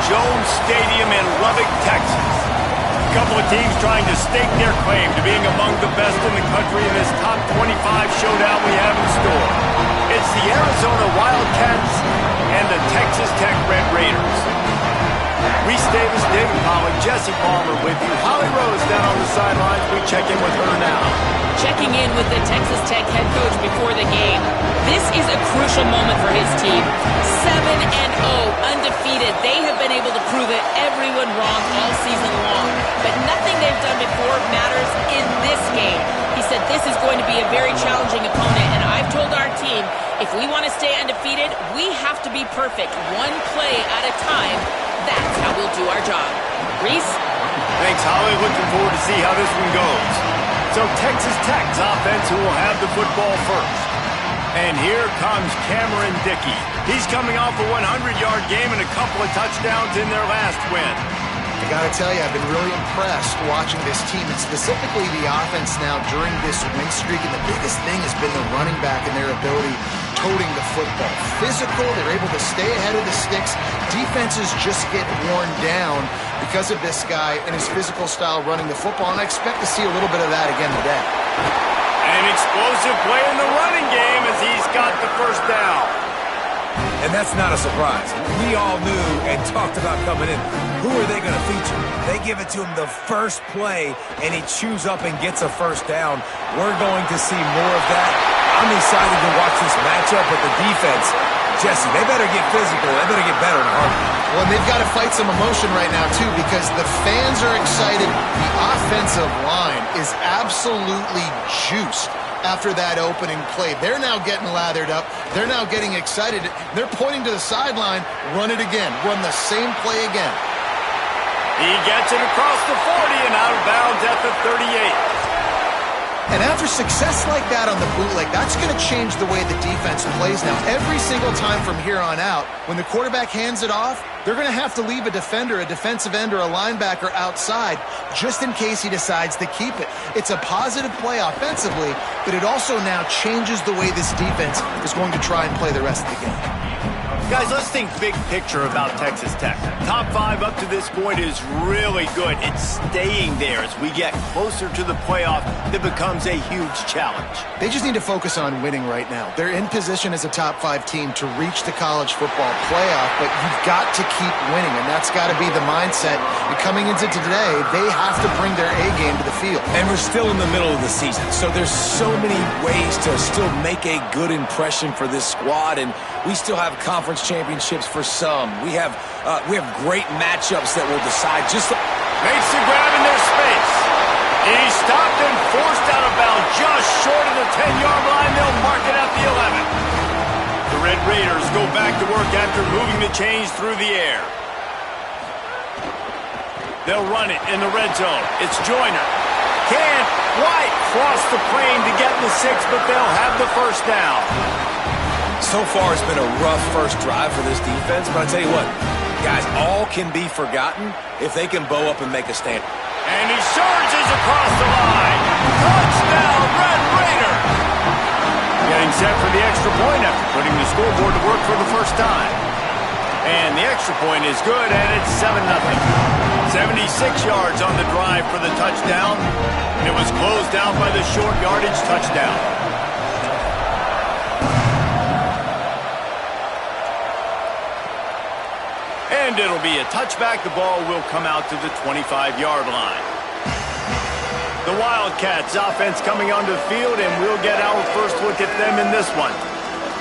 Jones Stadium in Lubbock, Texas. A couple of teams trying to stake their claim to being among the best in the country in this top 25 showdown we have in store. It's the Arizona Wildcats and the Texas Tech Red Raiders. Reese Davis, David Pollack, Jesse Palmer with you. Holly Rose down on the sidelines. We check in with her now. Checking in with the Texas Tech head coach before the game. This is a crucial moment for his team. 7-0, undefeated. They have been able to prove it everyone wrong all season long. But nothing they've done before matters in this game. He said this is going to be a very challenging opponent, and I've told our team, if we want to stay undefeated, we have to be perfect, one play at a time. That's how we'll do our job. Reese? Thanks, Holly. Looking forward to see how this one goes. So Texas Tech's offense who will have the football first. And here comes Cameron Dickey. He's coming off a 100-yard game and a couple of touchdowns in their last win. I gotta tell you, I've been really impressed watching this team, and specifically the offense now during this win streak. And the biggest thing has been the running back and their ability toting the football. Physical, they're able to stay ahead of the sticks. Defenses just get worn down because of this guy and his physical style running the football, and I expect to see a little bit of that again today. An explosive play in the running game as he's got the first down. And that's not a surprise. We all knew and talked about coming in. Who are they going to feature? They give it to him the first play, and he chews up and gets a first down. We're going to see more of that. I'm excited to watch this matchup with the defense. Jesse, they better get physical. They better get better in a heartbeat. Well, and they've got to fight some emotion right now, too, because the fans are excited. The offensive line is absolutely juiced after that opening play. They're now getting lathered up. They're now getting excited. They're pointing to the sideline. Run it again. Run the same play again. He gets it across the 40 and out of bounds at the 38. And after success like that on the bootleg, that's going to change the way the defense plays now. Every single time from here on out, when the quarterback hands it off, they're going to have to leave a defender, a defensive end, or a linebacker outside just in case he decides to keep it. It's a positive play offensively, but it also now changes the way this defense is going to try and play the rest of the game. Guys, let's think big picture about Texas Tech. Top 5 up to this point is really good. It's staying there as we get closer to the playoff. That becomes a huge challenge. They just need to focus on winning right now. They're in position as a top 5 team to reach the college football playoff, but you've got to keep winning, and that's got to be the mindset. And coming into today, they have to bring their A game to the field. And we're still in the middle of the season, so there's so many ways to still make a good impression for this squad, and we still have conference championships for some. We have great matchups that will decide. Just makes the grab in their space. He's stopped and forced out of bounds just short of the 10-yard line. They'll mark it at the 11. The Red Raiders go back to work after moving the chains through the air. They'll run it in the red zone. It's Joyner. Can't quite cross the plane to get in the 6, but they'll have the first down. So far, it's been a rough first drive for this defense, but I tell you what, guys, all can be forgotten if they can bow up and make a stand. And he surges across the line. Touchdown, Red Raiders! Getting set for the extra point after putting the scoreboard to work for the first time. And the extra point is good, and it's 7-0. 76 yards on the drive for the touchdown. And it was closed out by the short yardage touchdown. And it'll be a touchback. The ball will come out to the 25-yard line. The Wildcats offense coming onto the field, and we'll get our first look at them in this one.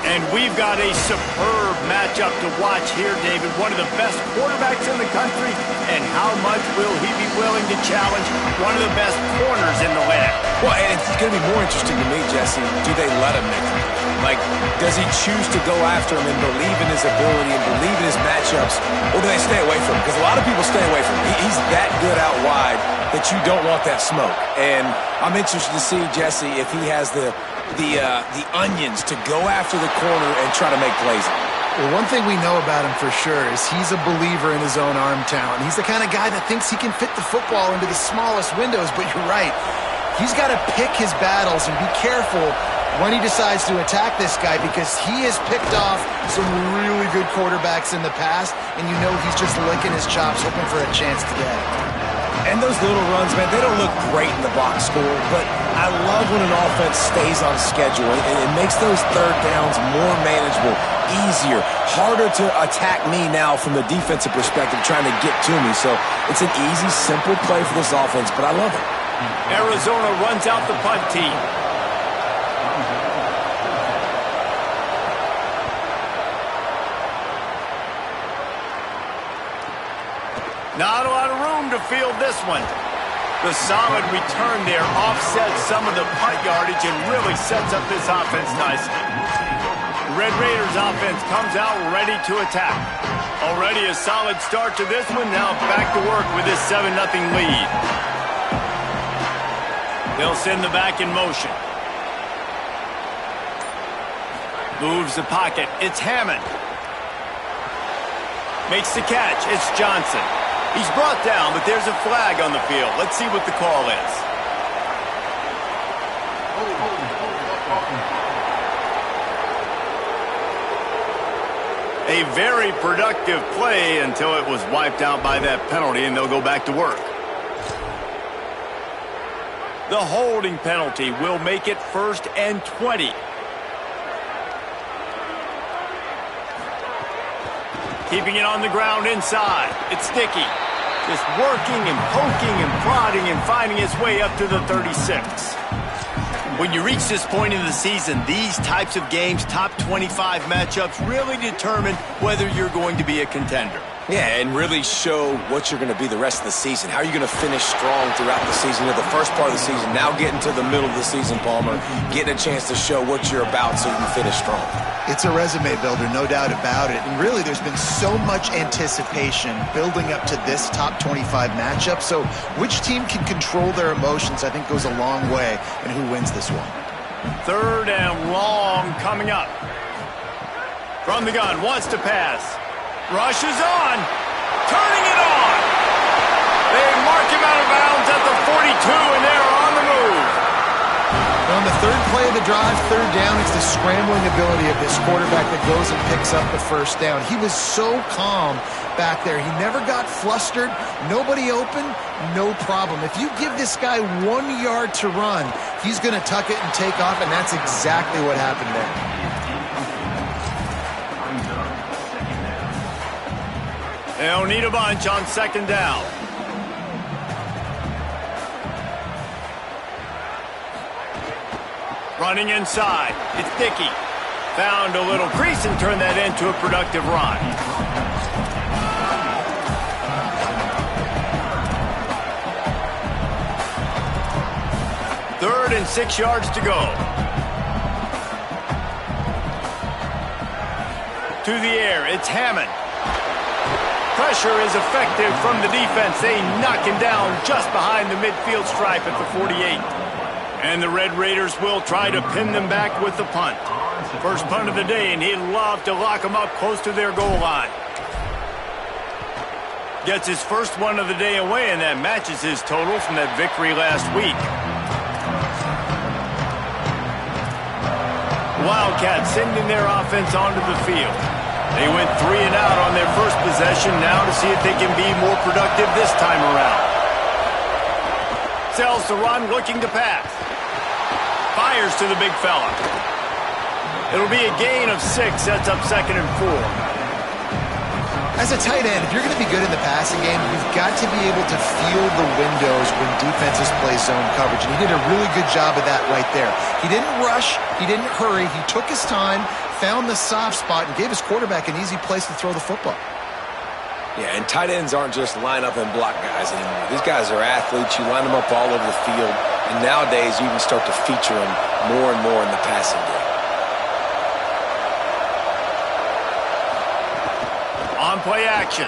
And we've got a superb matchup to watch here, David. One of the best quarterbacks in the country, and how much will he be willing to challenge one of the best corners in the land? Well, and it's going to be more interesting to me, Jesse, do they let him, Nick? Like, does he choose to go after him and believe in his ability and believe in his matchups, or do they stay away from him? Because a lot of people stay away from him. He's that good out wide that you don't want that smoke. And I'm interested to see, Jesse, if he has the onions to go after the corner and try to make plays. Well, one thing we know about him for sure is he's a believer in his own arm talent. He's the kind of guy that thinks he can fit the football into the smallest windows, but you're right. He's got to pick his battles and be careful when he decides to attack this guy, because he has picked off some really good quarterbacks in the past, and you know he's just licking his chops, hoping for a chance today. And those little runs, man, they don't look great in the box score, but I love when an offense stays on schedule, and it makes those third downs more manageable, easier, harder to attack me now from the defensive perspective, trying to get to me. So it's an easy, simple play for this offense, but I love it. Arizona runs out the punt team. Not a lot of room to field this one. The solid return there offsets some of the punt yardage and really sets up this offense nicely. Red Raiders offense comes out ready to attack. Already a solid start to this one. Now back to work with this 7-0 lead. They'll send the back in motion. Moves the pocket. It's Hammond. Makes the catch. It's Johnson. He's brought down, but there's a flag on the field. Let's see what the call is. A very productive play until it was wiped out by that penalty, and they'll go back to work. The holding penalty will make it 1st and 20. Keeping it on the ground inside. It's Sticky. Just working and poking and prodding and finding his way up to the 36. When you reach this point in the season, these types of games, top 25 matchups, really determine whether you're going to be a contender. Yeah, and really show what you're going to be the rest of the season. How are you going to finish strong throughout the season? You know, the first part of the season, now getting to the middle of the season, Palmer, getting a chance to show what you're about so you can finish strong. It's a resume builder, no doubt about it. And really, there's been so much anticipation building up to this top 25 matchup. So which team can control their emotions, I think, goes a long way in who wins this one. 3rd and long coming up. From the gun, wants to pass. Rushes on. Turning it on. They mark him out of bounds at the 42, and they're on the move. On the 3rd play of the drive, 3rd down, it's the scrambling ability of this quarterback that goes and picks up the 1st down. He was so calm back there. He never got flustered. Nobody open, no problem. If you give this guy 1 yard to run, he's going to tuck it and take off, and that's exactly what happened there. They'll need a bunch on 2nd down. Running inside. It's Dickey. Found a little crease and turned that into a productive run. Third and 6 yards to go. To the air. It's Hammond. Pressure is effective from the defense. They knock him down just behind the midfield stripe at the 48. And the Red Raiders will try to pin them back with the punt. First punt of the day, and he'd love to lock them up close to their goal line. Gets his first one of the day away, and that matches his total from that victory last week. Wildcats sending their offense onto the field. They went 3 and out on their first possession, now to see if they can be more productive this time around. Sells to run, looking to pass. Fires to the big fella. It'll be a gain of 6, sets up 2nd and 4. As a tight end, if you're going to be good in the passing game, you've got to be able to feel the windows when defenses play zone coverage. And he did a really good job of that right there. He didn't rush. He didn't hurry. He took his time, found the soft spot, and gave his quarterback an easy place to throw the football. Yeah, and tight ends aren't just line up and block guys anymore. These guys are athletes. You line them up all over the field. And nowadays, you can start to feature them more and more in the passing game. On play action.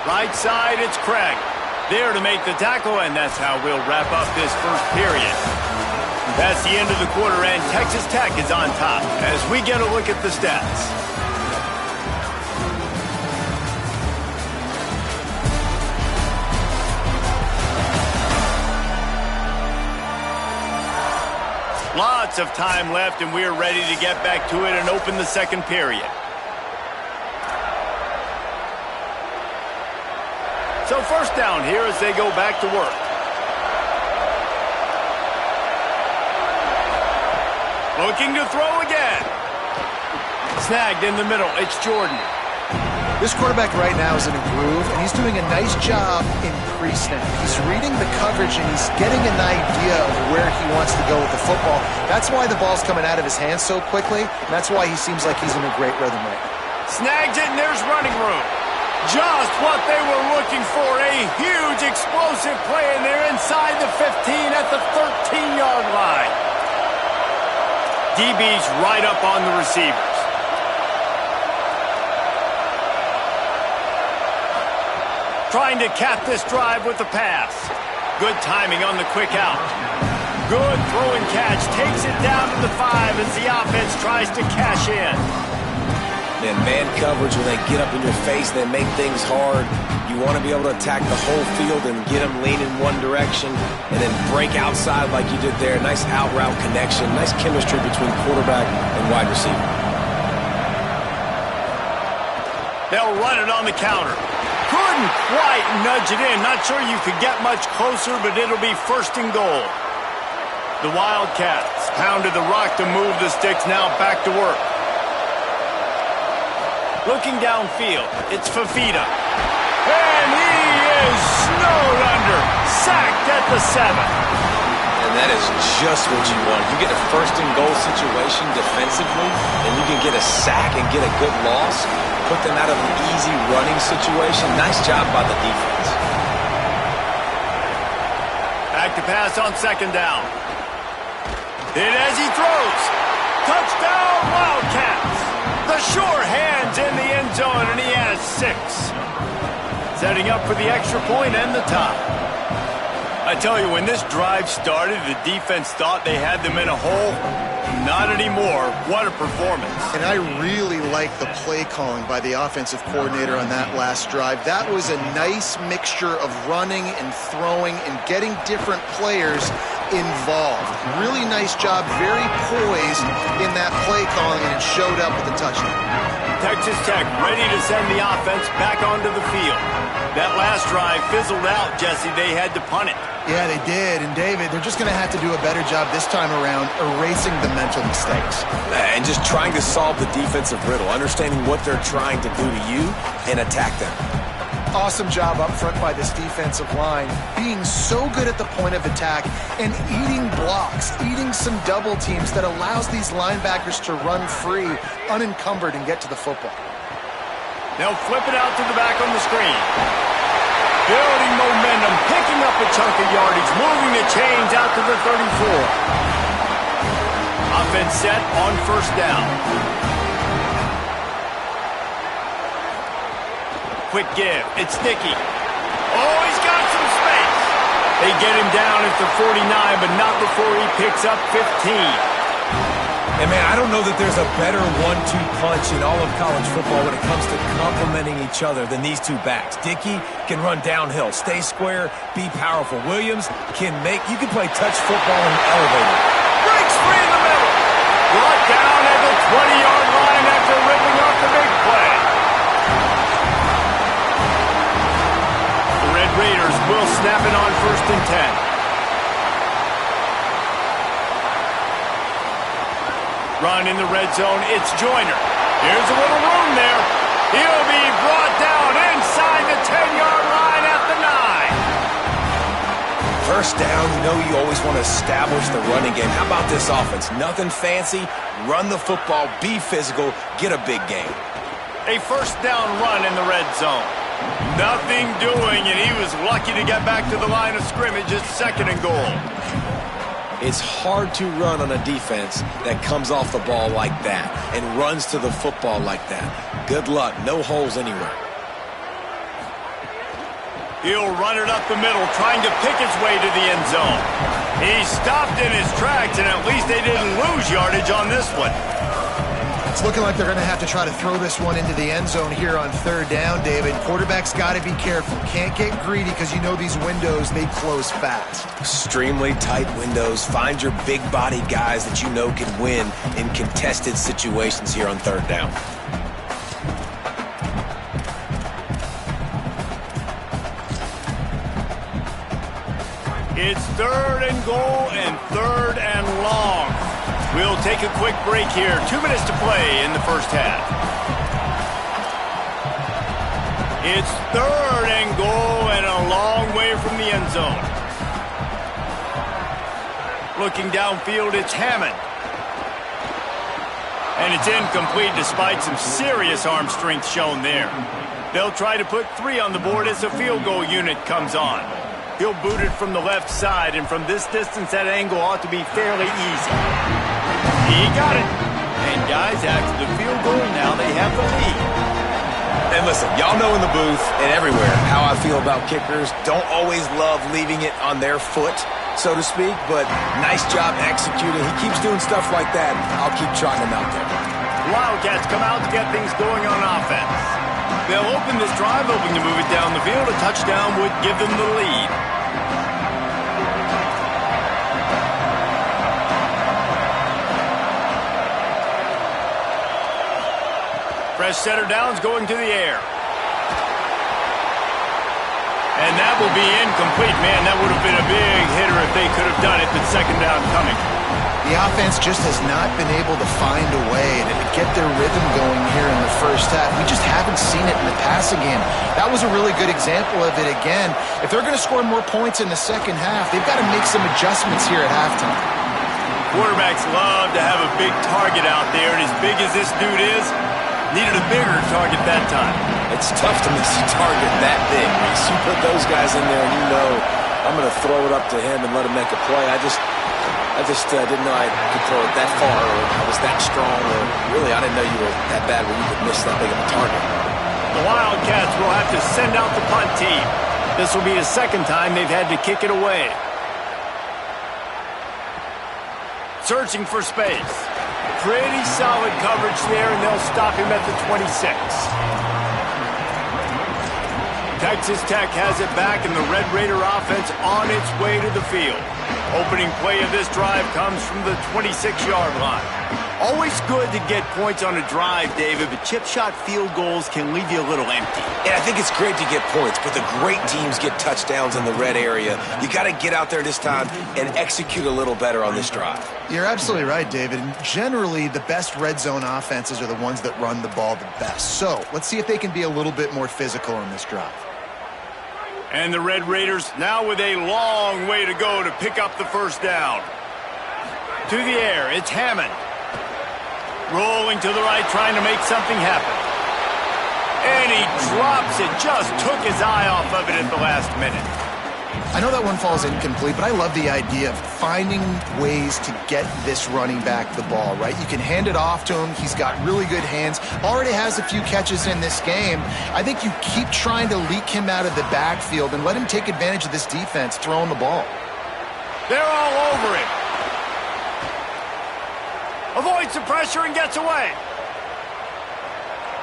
Right side, it's Craig. There to make the tackle, and that's how we'll wrap up this first period. That's the end of the quarter, and Texas Tech is on top as we get a look at the stats. Lots of time left, and we're ready to get back to it and open the second period. So first down here as they go back to work. Looking to throw again. Snagged in the middle. It's Jordan. This quarterback right now is in a groove, and he's doing a nice job in pre-snap. He's reading the coverage, and he's getting an idea of where he wants to go with the football. That's why the ball's coming out of his hands so quickly, and that's why he seems like he's in a great rhythm right now. Snags it, and there's running room. Just what they were looking for. A huge explosive play, and they're inside the 15 at the 13-yard line. DB's right up on the receivers. Trying to cap this drive with the pass. Good timing on the quick out. Good throw and catch. Takes it down to the 5 as the offense tries to cash in. And man coverage, when they get up in your face, they make things hard. You want to be able to attack the whole field and get them leaning one direction and then break outside like you did there. Nice out route connection. Nice chemistry between quarterback and wide receiver. They'll run it on the counter. Couldn't quite nudge it in. Not sure you could get much closer, but it'll be first and goal. The Wildcats pounded the rock to move the sticks, now back to work. Looking downfield, it's Fafita. And he is snowed under. Sacked at the 7. And that is just what you want. You get a first and goal situation defensively, and you can get a sack and get a good loss. Put them out of an easy running situation. Nice job by the defense. Back to pass on second down. Hit as he throws. Touchdown, Wildcats. The sure hands in the end zone, and he has 6. Setting up for the extra point and the tie. I tell you, when this drive started, the defense thought they had them in a hole. Not anymore. What a performance. And I really like the play calling by the offensive coordinator on that last drive. That was a nice mixture of running and throwing and getting different players involved. Really nice job, very poised in that play calling, and it showed up with the touchdown. Texas Tech ready to send the offense back onto the field. That last drive fizzled out, Jesse. They had to punt it. Yeah, they did. And, David, they're just going to have to do a better job this time around erasing the mental mistakes. And just trying to solve the defensive riddle, understanding what they're trying to do to you and attack them. Awesome job up front by this defensive line, being so good at the point of attack and eating blocks, eating some double teams that allows these linebackers to run free, unencumbered, and get to the football. They'll flip it out to the back on the screen. Building momentum, picking up a chunk of yardage, moving the chains out to the 34. Offense set on first down. Quick give. It's Nicky. Oh, he's got some space. They get him down at the 49, but not before he picks up 15. And, man, I don't know that there's a better 1-2 punch in all of college football when it comes to complementing each other than these two backs. Dickey can run downhill, stay square, be powerful. Williams can make – you can play touch football in the elevator. Breaks free in the middle. Brought down at the 20-yard line after ripping off the big play. The Red Raiders will snap it on first and 10. Run in the red zone, it's Joyner. Here's a little room there. He'll be brought down inside the 10-yard line at the 9. First down, you know you always want to establish the running game. How about this offense? Nothing fancy. Run the football, be physical, get a big game. A first down run in the red zone. Nothing doing, and he was lucky to get back to the line of scrimmage at second and goal. It's hard to run on a defense that comes off the ball like that and runs to the football like that. Good luck. No holes anywhere. He'll run it up the middle, trying to pick his way to the end zone. He stopped in his tracks, and at least they didn't lose yardage on this one. It's looking like they're going to have to try to throw this one into the end zone here on third down, David. Quarterback's got to be careful. Can't get greedy because you know these windows, they close fast. Extremely tight windows. Find your big-bodied guys that you know can win in contested situations here on third down. It's third and goal and third and long. We'll take a quick break here. 2 minutes to play in the first half. It's third and goal and a long way from the end zone. Looking downfield, it's Hammond. And it's incomplete despite some serious arm strength shown there. They'll try to put 3 on the board as the field goal unit comes on. He'll boot it from the left side, and from this distance, that angle ought to be fairly easy. He got it. And guys, after the field goal, now they have the lead. And listen, y'all know in the booth and everywhere how I feel about kickers. Don't always love leaving it on their foot, so to speak, but nice job executing. He keeps doing stuff like that. I'll keep trying him out there. Wildcats come out to get things going on offense. They'll open this drive, hoping to move it down the field. A touchdown would give them the lead. Fresh setter downs going to the air. And that will be incomplete. Man, that would have been a big hitter if they could have done it, but second down coming. The offense just has not been able to find a way to get their rhythm going here in the first half. We just haven't seen it in the passing game. That was a really good example of it again. If they're going to score more points in the second half, they've got to make some adjustments here at halftime. Quarterbacks love to have a big target out there, and as big as this dude is, needed a bigger target that time. It's tough to miss a target that big. You put those guys in there and you know I'm going to throw it up to him and let him make a play. I just didn't know I could throw it that far, or I was that strong, or really I didn't know you were that bad where you could miss that big of a target. The Wildcats will have to send out the punt team. This will be the second time they've had to kick it away. Searching for space. Pretty solid coverage there, and they'll stop him at the 26. Texas Tech has it back, and the Red Raider offense on its way to the field. Opening play of this drive comes from the 26-yard line. Always good to get points on a drive, David, but chip shot field goals can leave you a little empty. And I think it's great to get points, but the great teams get touchdowns in the red area. You got to get out there this time and execute a little better on this drive. You're absolutely right, David. And generally, the best red zone offenses are the ones that run the ball the best. So let's see if they can be a little bit more physical on this drive. And the Red Raiders now with a long way to go to pick up the first down. To the air, it's Hammond. Rolling to the right, trying to make something happen. And he drops it, just took his eye off of it at the last minute. I know that one falls incomplete, but I love the idea of finding ways to get this running back the ball, right? You can hand it off to him. He's got really good hands. Already has a few catches in this game. I think you keep trying to leak him out of the backfield and let him take advantage of this defense throwing the ball. They're all over him. Avoids the pressure and gets away.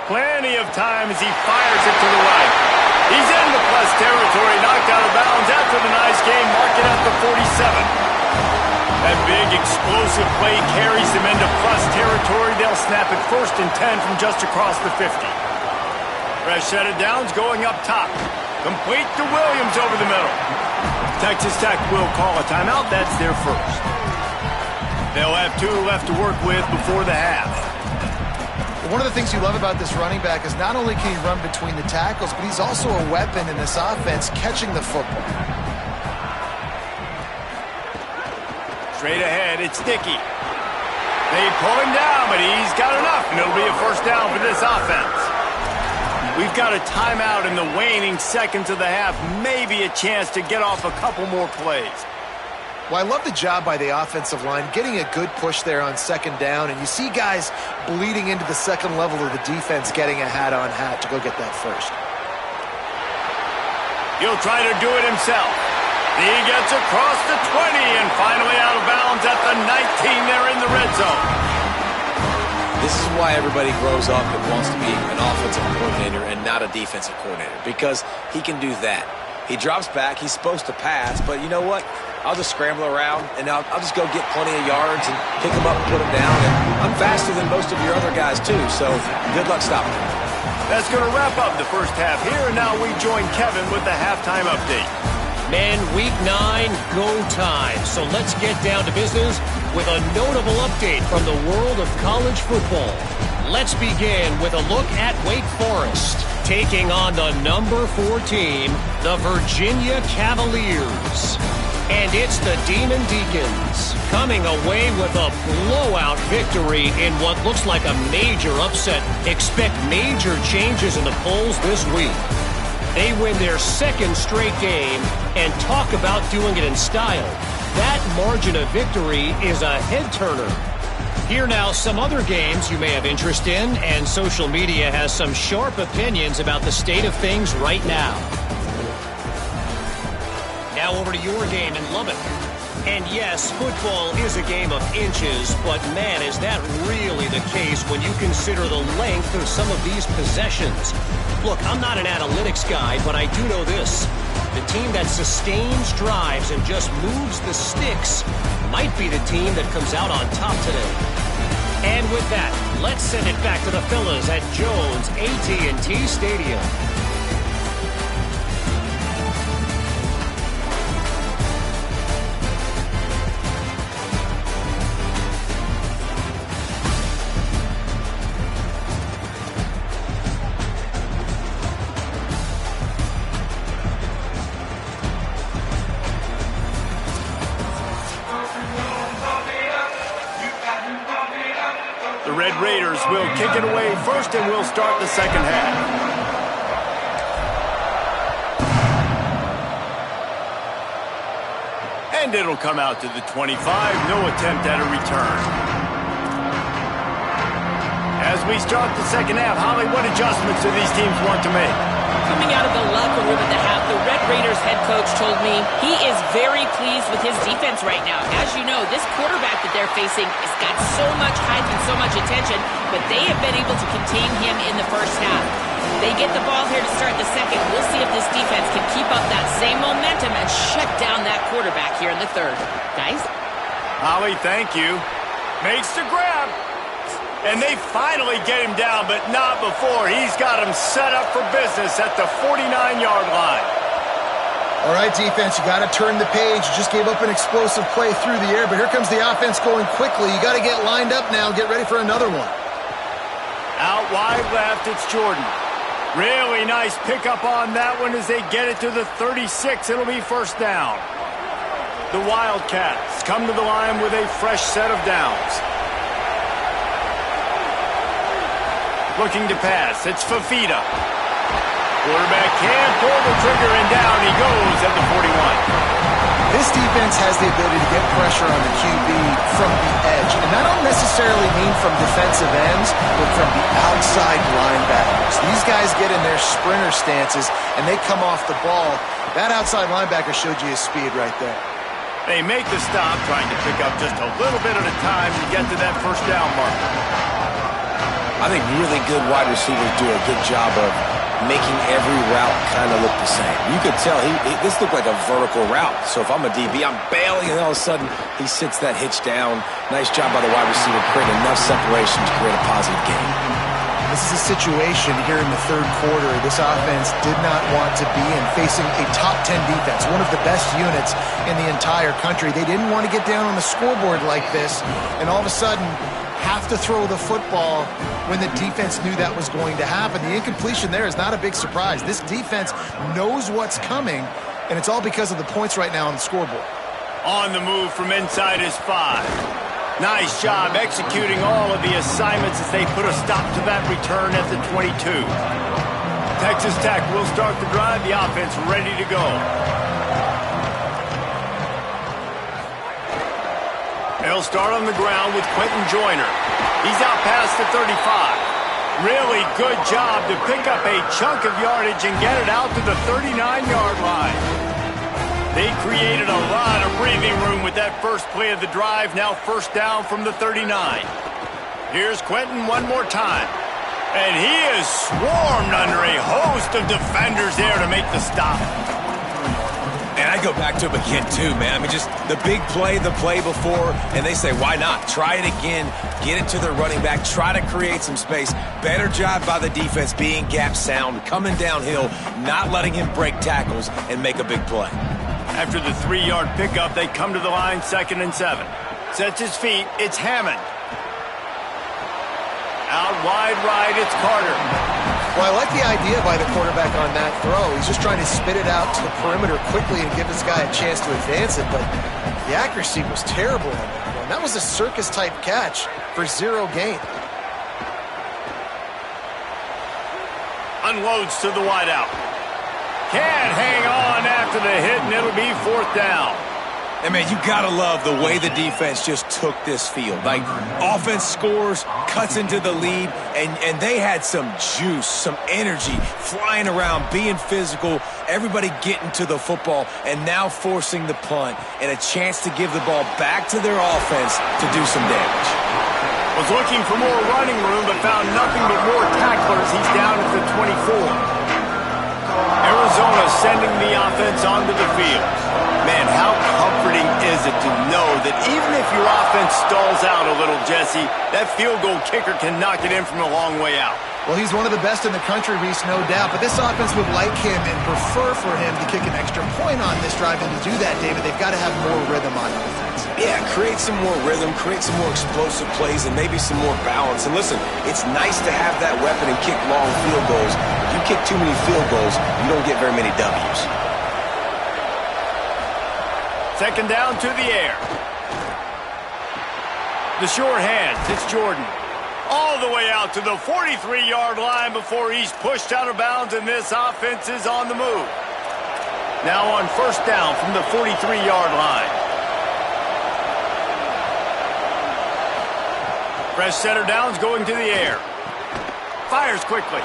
Plenty of time as he fires it to the right. He's in the plus territory, knocked out of bounds after the nice game, marked it at the 47. That big explosive play carries them into plus territory. They'll snap it 1st and 10 from just across the 50. Fresh set of downs going up top. Complete to Williams over the middle. Texas Tech will call a timeout. That's their first. They'll have 2 left to work with before the half. One of the things you love about this running back is not only can he run between the tackles, but he's also a weapon in this offense catching the football. Straight ahead, it's Dickey. They pull him down, but he's got enough, and it'll be a first down for this offense. We've got a timeout in the waning seconds of the half, maybe a chance to get off a couple more plays. Well, I love the job by the offensive line, getting a good push there on second down, and you see guys bleeding into the second level of the defense, getting a hat-on-hat to go get that first. He'll try to do it himself. He gets across the 20 and finally out of bounds at the 19. They're in the red zone. This is why everybody grows up and wants to be an offensive coordinator and not a defensive coordinator, because he can do that. He drops back. He's supposed to pass, but you know what? I'll just scramble around, and I'll just go get plenty of yards and pick them up and put them down. And I'm faster than most of your other guys, too, so good luck stopping me. That's going to wrap up the first half here, and now we join Kevin with the halftime update. Men, week 9, go time. So let's get down to business with a notable update from the world of college football. Let's begin with a look at Wake Forest, taking on the number 4 team, the Virginia Cavaliers. And it's the Demon Deacons coming away with a blowout victory in what looks like a major upset. Expect major changes in the polls this week. They win their 2nd straight game, and talk about doing it in style. That margin of victory is a head-turner. Here now, some other games you may have interest in, and social media has some sharp opinions about the state of things right now. Now over to your game in Lubbock. And yes, football is a game of inches, but man, is that really the case when you consider the length of some of these possessions. Look, I'm not an analytics guy, but I do know this. The team that sustains drives and just moves the sticks might be the team that comes out on top today. And with that, let's send it back to the fellas at Jones AT&T Stadium. Raiders will kick it away first, and we'll start the second half. And it'll come out to the 25. No attempt at a return. As we start the second half, Holly, what adjustments do these teams want to make? Coming out of the locker room at the half, the Red Raiders head coach told me he is very pleased with his defense right now. As you know, this quarterback that they're facing has got so much hype and so much attention, but they have been able to contain him in the first half. They get the ball here to start the second. We'll see if this defense can keep up that same momentum and shut down that quarterback here in the third. Guys? Holly, thank you. Makes the grab. And they finally get him down, but not before. He's got him set up for business at the 49-yard line. All right, defense, you got to turn the page. You just gave up an explosive play through the air, but here comes the offense going quickly. You got to get lined up now. Get ready for another one. Out wide left, it's Jordan. Really nice pickup on that one as they get it to the 36. It'll be first down. The Wildcats come to the line with a fresh set of downs. Looking to pass. It's Fafita. Quarterback can pull the trigger, and down he goes at the 41. This defense has the ability to get pressure on the QB from the edge. And I don't necessarily mean from defensive ends, but from the outside linebackers. These guys get in their sprinter stances, and they come off the ball. That outside linebacker showed you his speed right there. They make the stop, trying to pick up just a little bit at a time to get to that first down mark. I think really good wide receivers do a good job of making every route kind of look the same. You could tell this looked like a vertical route. So if I'm a DB, I'm bailing, and all of a sudden he sits that hitch down. Nice job by the wide receiver, creating enough separation to create a positive gain. This is a situation here in the third quarter this offense did not want to be in, facing a top 10 defense, one of the best units in the entire country. They didn't want to get down on the scoreboard like this, and all of a sudden have to throw the football when the defense knew that was going to happen. The incompletion there is not a big surprise. This defense knows what's coming, and it's all because of the points right now on the scoreboard. On the move from inside his 5. Nice job executing all of the assignments as they put a stop to that return at the 22. Texas Tech will start the drive. The offense ready to go. They'll start on the ground with Quentin Joyner. He's out past the 35. Really good job to pick up a chunk of yardage and get it out to the 39-yard line. They created a lot of breathing room with that first play of the drive. Now first down from the 39. Here's Quentin one more time. And he is swarmed under a host of defenders there to make the stop. And I go back to him again, too, man. I mean, just the big play, the play before, and they say, why not? Try it again, get it to their running back, try to create some space. Better job by the defense being gap sound, coming downhill, not letting him break tackles and make a big play. After the 3-yard pickup, they come to the line 2nd and 7. Sets his feet, it's Hammond. Out wide right, it's Carter. Well, I like the idea by the quarterback on that throw. He's just trying to spit it out to the perimeter quickly and give this guy a chance to advance it, but the accuracy was terrible on that one. That was a circus-type catch for 0 gain. Unloads to the wideout. Can't hang on after the hit, and it'll be 4th down. And, man, you got to love the way the defense just took this field. Like, offense scores, cuts into the lead, and they had some juice, some energy, flying around, being physical, everybody getting to the football, and now forcing the punt and a chance to give the ball back to their offense to do some damage. Was looking for more running room, but found nothing but more tacklers. He's down at the 24. Arizona sending the offense onto the field. Man, how comforting is it to know that even if your offense stalls out a little, Jesse, that field goal kicker can knock it in from a long way out. Well, he's one of the best in the country, Reese, no doubt. But this offense would like him and prefer for him to kick an extra point on this drive. And to do that, David, they've got to have more rhythm on offense. Yeah, create some more rhythm, create some more explosive plays, and maybe some more balance. And listen, it's nice to have that weapon and kick long field goals. If you kick too many field goals, you don't get very many W's. 2nd down to the air. The sure hands, it's Jordan. All the way out to the 43-yard line before he's pushed out of bounds, and this offense is on the move. Now on 1st down from the 43-yard line. Fresh setter downs going to the air. Fires quickly.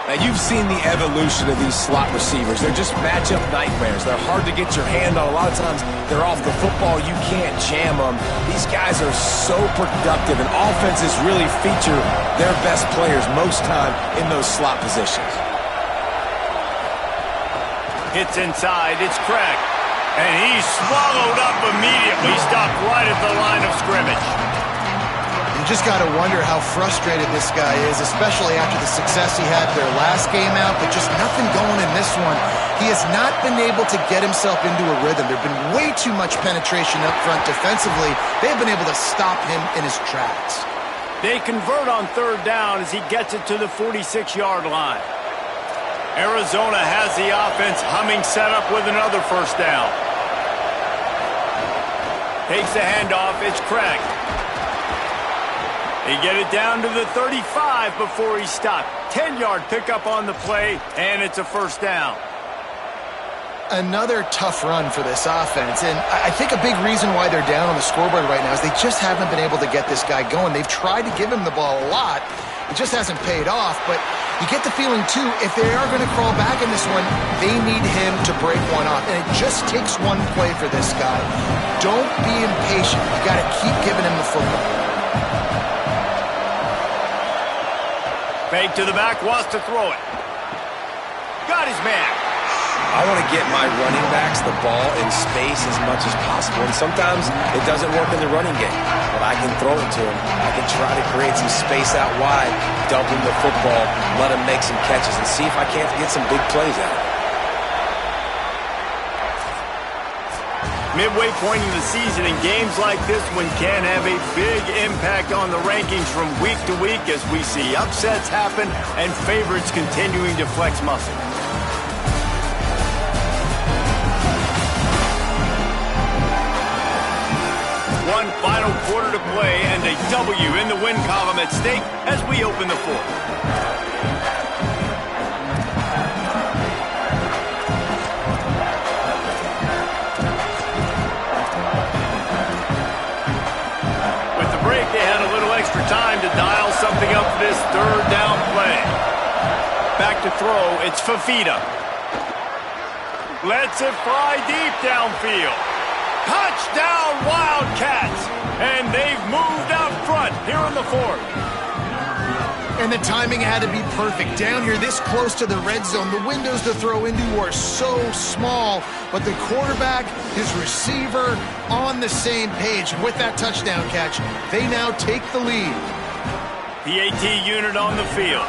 Now, you've seen the evolution of these slot receivers. They're just matchup nightmares. They're hard to get your hand on. A lot of times, they're off the football. You can't jam them. These guys are so productive, and offenses really feature their best players most time in those slot positions. Hits inside. It's Craig. And he's swallowed up immediately. Stopped right at the line of scrimmage. You just got to wonder how frustrated this guy is, especially after the success he had their last game out, but just nothing going in this one. He has not been able to get himself into a rhythm. There's been way too much penetration up front defensively. They've been able to stop him in his tracks. They convert on 3rd down as he gets it to the 46-yard line. Arizona has the offense humming, set up with another 1st down. Takes the handoff, it's Craig. They get it down to the 35 before he stopped. 10-yard pickup on the play, and it's a 1st down. Another tough run for this offense, and I think a big reason why they're down on the scoreboard right now is they just haven't been able to get this guy going. They've tried to give him the ball a lot. It just hasn't paid off, but you get the feeling, too, if they are going to crawl back in this one, they need him to break one off, and it just takes one play for this guy. Don't be impatient. You got to keep giving him the football. Fake to the back, wants to throw it. Got his man. I want to get my running backs the ball in space as much as possible, and sometimes it doesn't work in the running game, but I can throw it to him. I can try to create some space out wide, dump him the football, let him make some catches, and see if I can't get some big plays out of him. Midway point in the season, and games like this one can have a big impact on the rankings from week to week as we see upsets happen and favorites continuing to flex muscle. One final quarter to play and a W in the win column at stake as we open the 4th. They had a little extra time to dial something up for this 3rd down play. Back to throw, it's Fafita. Lets it fly deep downfield. Touchdown Wildcats! And they've moved out front here in the fourth. And the timing had to be perfect. Down here this close to the red zone, the windows to throw into are so small, but the quarterback, his receiver, on the same page. With that touchdown catch, they now take the lead. PAT unit on the field.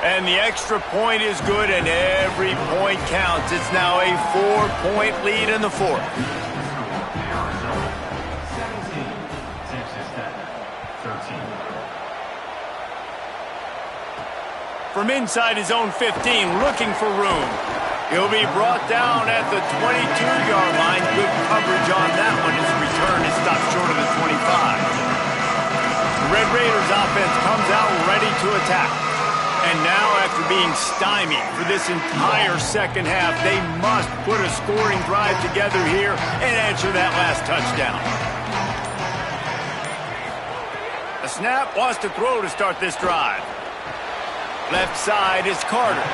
And the extra point is good, and every point counts. It's now a 4-point lead in the fourth. From inside his own 15, looking for room. He'll be brought down at the 22-yard line. Good coverage on that one. His return is stopped short of the 25. The Red Raiders offense comes out ready to attack. And now, after being stymied for this entire second half, they must put a scoring drive together here and answer that last touchdown. The snap wants to throw to start this drive. Left side is Carter.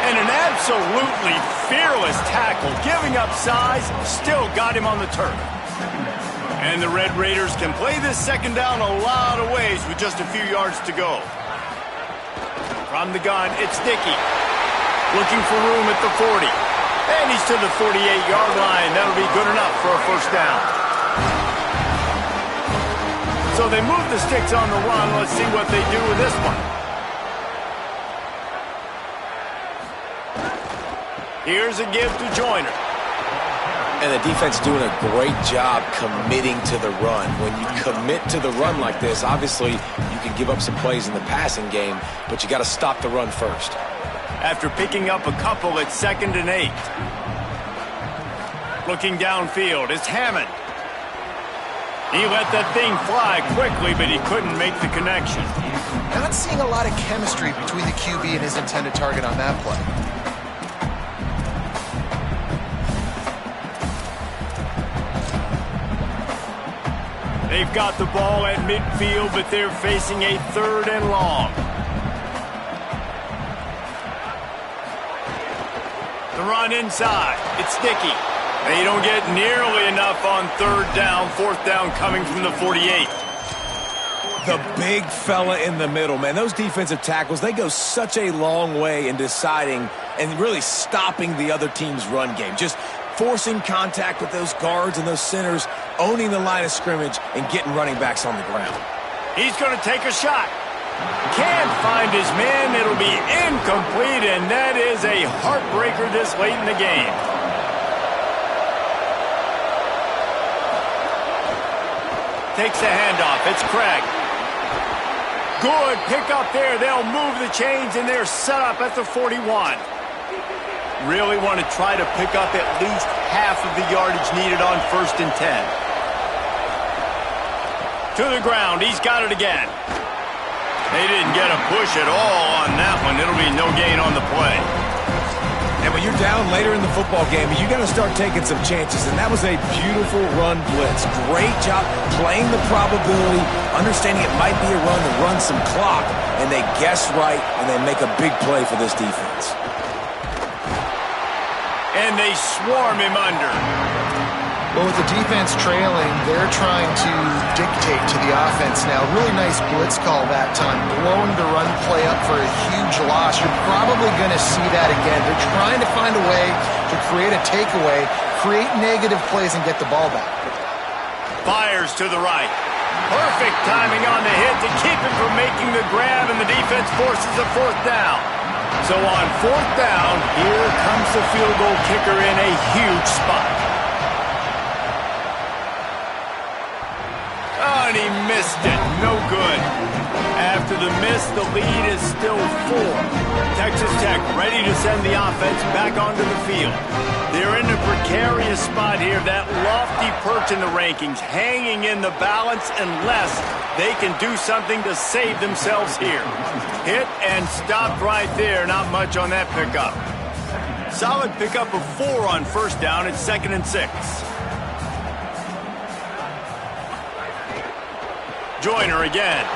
And an absolutely fearless tackle, giving up size, still got him on the turf. And the Red Raiders can play this second down a lot of ways with just a few yards to go. From the gun, it's Dickey. Looking for room at the 40. And he's to the 48-yard line. That'll be good enough for a first down. So they move the sticks on the run. Let's see what they do with this one. Here's a give to Joyner. And the defense doing a great job committing to the run. When you commit to the run like this, obviously you can give up some plays in the passing game, but you got to stop the run first. After picking up a couple, it's 2nd and 8. Looking downfield, it's Hammond. He let that thing fly quickly, but he couldn't make the connection. Not seeing a lot of chemistry between the QB and his intended target on that play. They've got the ball at midfield, but they're facing a 3rd and long. The run inside. It's Dickey. They don't get nearly enough on 3rd down. 4th down coming from the 48. The big fella in the middle, man. Those defensive tackles, they go such a long way in deciding and really stopping the other team's run game. Just forcing contact with those guards and those centers, owning the line of scrimmage, and getting running backs on the ground. He's going to take a shot. Can't find his man. It'll be incomplete, and that is a heartbreaker this late in the game. Takes the handoff. It's Craig. Good pick up there. They'll move the chains, and they're set up at the 41. Really want to try to pick up at least half of the yardage needed on 1st and 10. To the ground. He's got it again. They didn't get a push at all on that one. It'll be no gain on the play. And when you're down later in the football game, you got to start taking some chances. And that was a beautiful run blitz. Great job playing the probability, understanding it might be a run to run some clock. And they guess right, and they make a big play for this defense. And they swarm him under. Well, with the defense trailing, they're trying to dictate to the offense now. Really nice blitz call that time. Blowing the run play up for a huge loss. You're probably going to see that again. They're trying to find a way to create a takeaway, create negative plays, and get the ball back. Fires to the right. Perfect timing on the hit to keep him from making the grab, and the defense forces a 4th down. So on 4th down, here comes the field goal kicker in a huge spot. Oh, and he missed it. No good. After the miss, the lead is still 4. Texas Tech ready to send the offense back onto the field. They're in a precarious spot here. That lofty perch in the rankings, hanging in the balance unless they can do something to save themselves here. Hit and stopped right there. Not much on that pickup. Solid pickup of 4 on 1st down. It's 2nd and 6. Joyner again.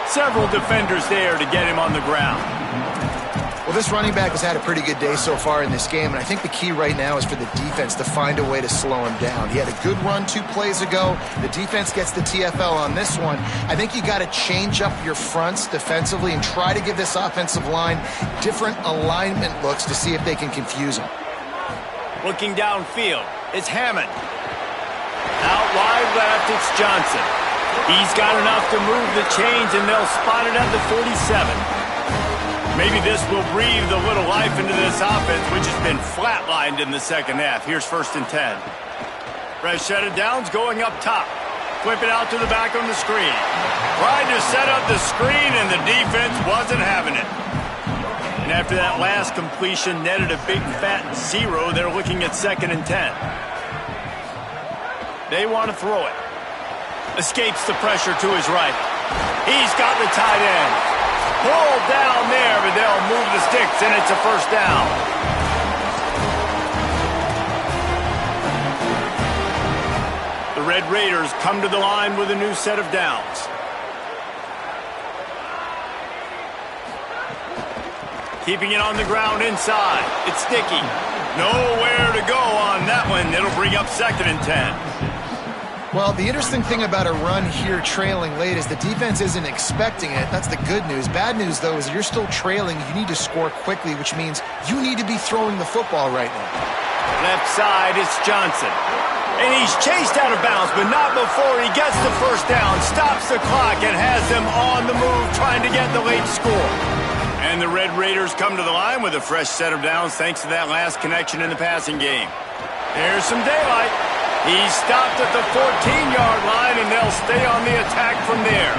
Several defenders there to get him on the ground. Well, this running back has had a pretty good day so far in this game, and I think the key right now is for the defense to find a way to slow him down. He had a good run 2 plays ago. The defense gets the TFL on this one. I think you got to change up your fronts defensively and try to give this offensive line different alignment looks to see if they can confuse him. Looking downfield, it's Hammond. Out wide left, it's Johnson. He's got enough to move the chains, and they'll spot it at the 47. Maybe this will breathe a little life into this offense, which has been flatlined in the second half. Here's 1st and 10. Fresh set of downs going up top. Flip it out to the back on the screen. Tried to set up the screen, and the defense wasn't having it. And after that last completion netted a big fat 0, they're looking at 2nd and 10. They want to throw it. Escapes the pressure to his right. He's got the tight end. Pulled down there, but they'll move the sticks, and it's a 1st down. The Red Raiders come to the line with a new set of downs. Keeping it on the ground inside. It's sticky. Nowhere to go on that one. It'll bring up 2nd and 10. Well, the interesting thing about a run here trailing late is the defense isn't expecting it. That's the good news. Bad news, though, is you're still trailing. You need to score quickly, which means you need to be throwing the football right now. Left side, it's Johnson. And he's chased out of bounds, but not before he gets the 1st down, stops the clock, and has them on the move trying to get the late score. And the Red Raiders come to the line with a fresh set of downs thanks to that last connection in the passing game. There's some daylight. He's stopped at the 14-yard line, and they'll stay on the attack from there.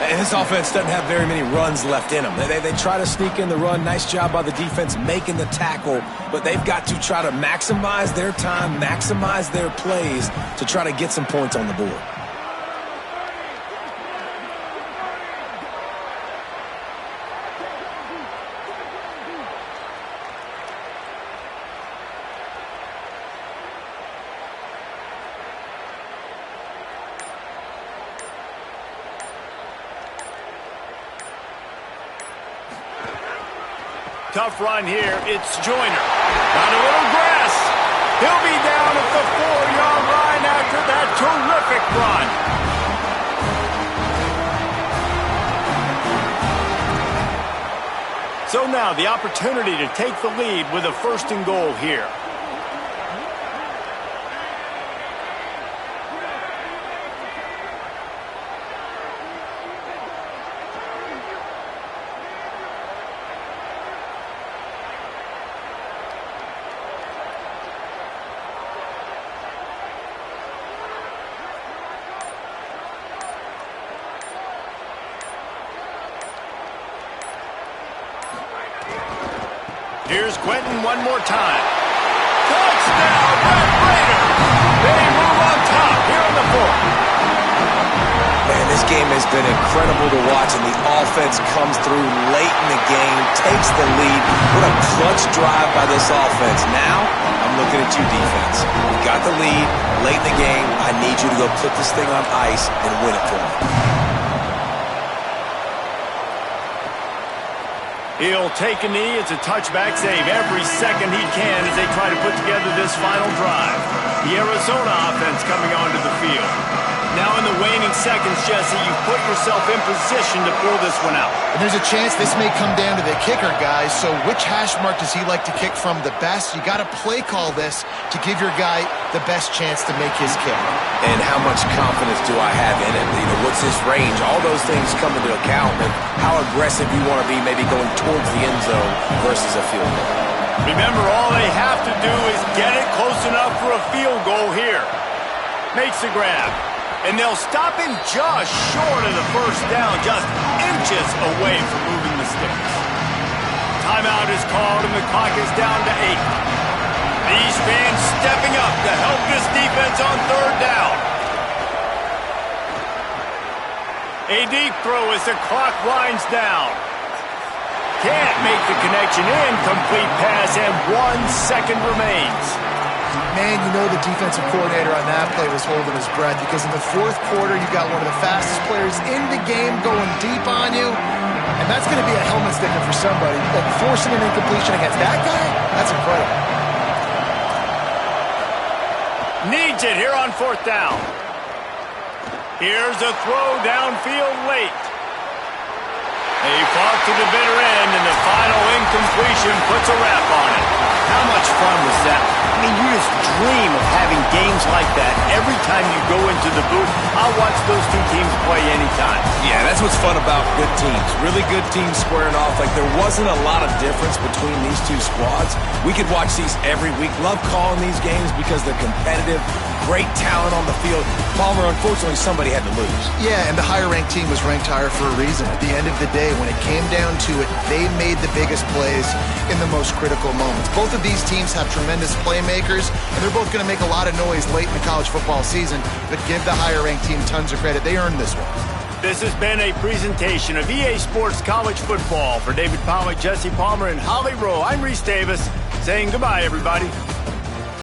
And this offense doesn't have very many runs left in them. They try to sneak in the run. Nice job by the defense making the tackle, but they've got to try to maximize their time, maximize their plays to try to get some points on the board. Tough run here. It's Joyner. Got a little grass. He'll be down at the 4-yard line after that terrific run. So now the opportunity to take the lead with a 1st and goal here. Here's Quentin one more time. Touchdown, Red Raiders! They move on top here on the 4th. Man, this game has been incredible to watch, and the offense comes through late in the game, takes the lead. What a clutch drive by this offense. Now, I'm looking at you, defense. You got the lead late in the game. I need you to go put this thing on ice and win it for me. He'll take a knee. It's a touchback save every second he can as they try to put together this final drive. The Arizona offense coming onto the field. Now in the waning seconds, Jesse, you've put yourself in position to pull this one out. And there's a chance this may come down to the kicker, guys. So which hash mark does he like to kick from the best? You got to play call this to give your guy the best chance to make his kick. And how much confidence do I have in it? You know, what's his range? All those things come into account, and how aggressive you want to be maybe going towards the end zone versus a field goal. Remember, all they have to do is get it close enough for a field goal here. Makes the grab. And they'll stop him just short of the 1st down, just inches away from moving the sticks. Timeout is called, and the clock is down to 8. These fans stepping up to help this defense on 3rd down. A deep throw as the clock winds down. Can't make the connection. Incomplete pass, and 1 second remains. Man, you know the defensive coordinator on that play was holding his breath because in the fourth quarter, you got one of the fastest players in the game going deep on you, and that's going to be a helmet sticker for somebody. Like forcing an incompletion against that guy, that's incredible. Needs it here on fourth down. Here's a throw downfield late. He fought to the bitter end, and the final incompletion puts a wrap on it. How much fun was that? I mean, you just dream of having games like that every time you go into the booth. I'll watch those two teams play anytime. Yeah, that's what's fun about good teams. Really good teams squaring off. Like, there wasn't a lot of difference between these two squads. We could watch these every week. Love calling these games because they're competitive. Great talent on the field. Palmer, unfortunately, somebody had to lose. Yeah, and the higher-ranked team was ranked higher for a reason. At the end of the day, when it came down to it, they made the biggest plays in the most critical moments. Both of these teams have tremendous playmakers, and they're both going to make a lot of noise late in the college football season, but give the higher-ranked team tons of credit. They earned this one. This has been a presentation of EA Sports College Football. For David Palmer, Jesse Palmer, and Holly Rowe, I'm Reese Davis, saying goodbye, everybody.